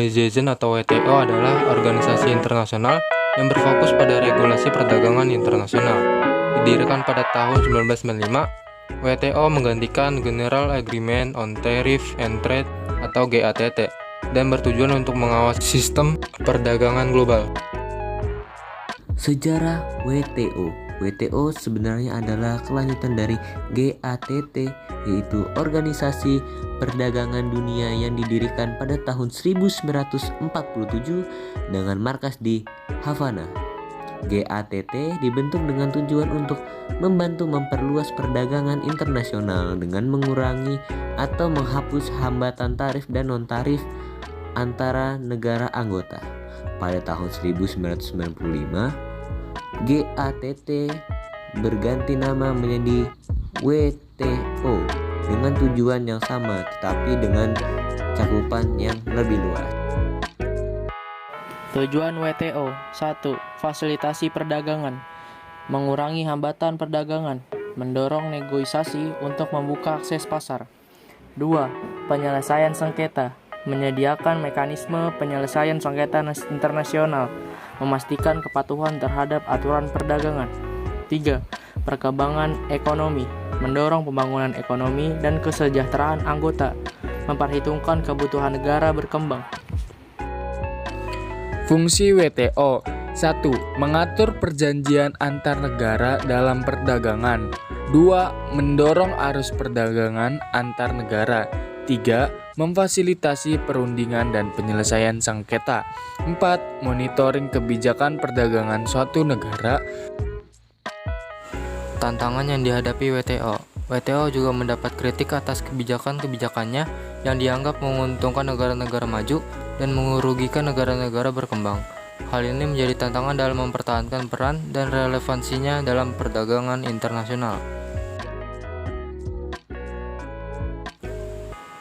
Organization atau WTO adalah organisasi internasional yang berfokus pada regulasi perdagangan internasional. Didirikan pada tahun 1995, WTO menggantikan General Agreement on Tariff and Trade atau GATT dan bertujuan untuk mengawasi sistem perdagangan global. Sejarah WTO. WTO sebenarnya adalah kelanjutan dari GATT, yaitu Organisasi Perdagangan Dunia yang didirikan pada tahun 1947 dengan markas di Havana. GATT dibentuk dengan tujuan untuk membantu memperluas perdagangan internasional dengan mengurangi atau menghapus hambatan tarif dan non-tarif antara negara anggota. Pada tahun 1995, GATT berganti nama menjadi WTO dengan tujuan yang sama tetapi dengan cakupan yang lebih luas. Tujuan WTO 1. Fasilitasi perdagangan, mengurangi hambatan perdagangan, mendorong negosiasi untuk membuka akses pasar. 2. Penyelesaian sengketa, menyediakan mekanisme penyelesaian sengketa internasional, memastikan kepatuhan terhadap aturan perdagangan. 3. Perkembangan ekonomi, mendorong pembangunan ekonomi dan kesejahteraan anggota, memperhitungkan kebutuhan negara berkembang. Fungsi WTO 1. Mengatur perjanjian antar negara dalam perdagangan. 2. Mendorong arus perdagangan antar negara. 3. Memfasilitasi perundingan dan penyelesaian sengketa. 4. Monitoring kebijakan perdagangan suatu negara. Tantangan yang dihadapi WTO. WTO juga mendapat kritik atas kebijakan-kebijakannya yang dianggap menguntungkan negara-negara maju dan merugikan negara-negara berkembang. Hal ini menjadi tantangan dalam mempertahankan peran dan relevansinya dalam perdagangan internasional.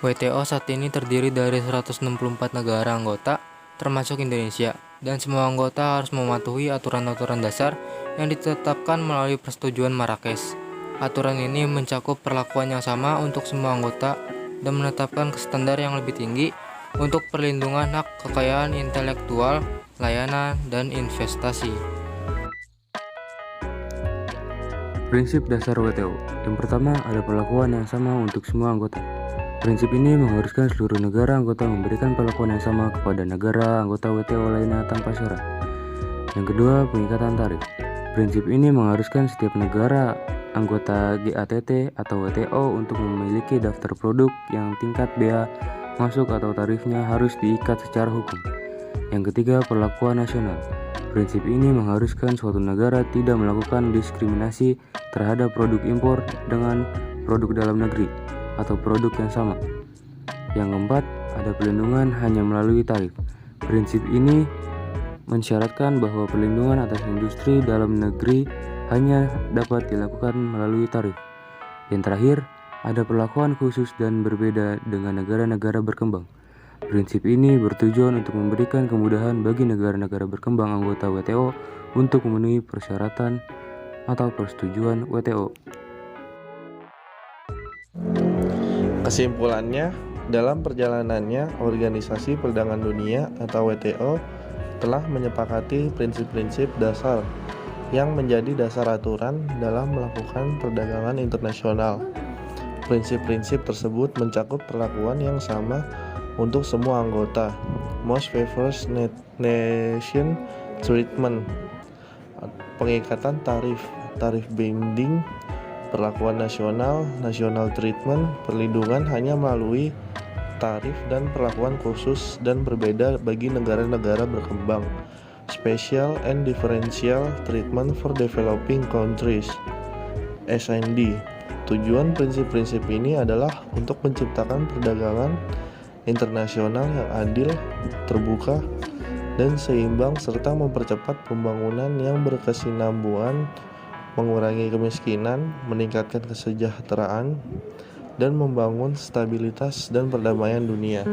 WTO saat ini terdiri dari 164 negara anggota, termasuk Indonesia, dan semua anggota harus mematuhi aturan-aturan dasar yang ditetapkan melalui persetujuan Marrakesh. Aturan ini mencakup perlakuan yang sama untuk semua anggota dan menetapkan standar yang lebih tinggi untuk perlindungan hak kekayaan intelektual, layanan, dan investasi. Prinsip dasar WTO. Yang pertama, ada perlakuan yang sama untuk semua anggota. Prinsip ini mengharuskan seluruh negara anggota memberikan perlakuan yang sama kepada negara anggota WTO lainnya tanpa syarat. Yang kedua, pengikatan tarif. Prinsip ini mengharuskan setiap negara anggota GATT atau WTO untuk memiliki daftar produk yang tingkat bea masuk atau tarifnya harus diikat secara hukum. Yang ketiga, perlakuan nasional. Prinsip ini mengharuskan suatu negara tidak melakukan diskriminasi terhadap produk impor dengan produk dalam negeri atau produk yang sama. Yang keempat, ada perlindungan hanya melalui tarif. Prinsip ini mensyaratkan bahwa perlindungan atas industri dalam negeri hanya dapat dilakukan melalui tarif. Yang terakhir, ada perlakuan khusus dan berbeda dengan negara-negara berkembang. Prinsip ini bertujuan untuk memberikan kemudahan bagi negara-negara berkembang anggota WTO untuk memenuhi persyaratan atau persetujuan WTO. Kesimpulannya, dalam perjalanannya, Organisasi Perdagangan Dunia atau WTO telah menyepakati prinsip-prinsip dasar yang menjadi dasar aturan dalam melakukan perdagangan internasional. Prinsip-prinsip tersebut mencakup perlakuan yang sama untuk semua anggota, most favored nation treatment, pengikatan tarif, tarif binding, perlakuan nasional, national treatment, perlindungan hanya melalui tarif dan perlakuan khusus dan berbeda bagi negara-negara berkembang, special and differential treatment for developing countries, SND. Tujuan prinsip-prinsip ini adalah untuk menciptakan perdagangan internasional yang adil, terbuka, dan seimbang serta mempercepat pembangunan yang berkesinambungan, mengurangi kemiskinan, meningkatkan kesejahteraan, dan membangun stabilitas dan perdamaian dunia.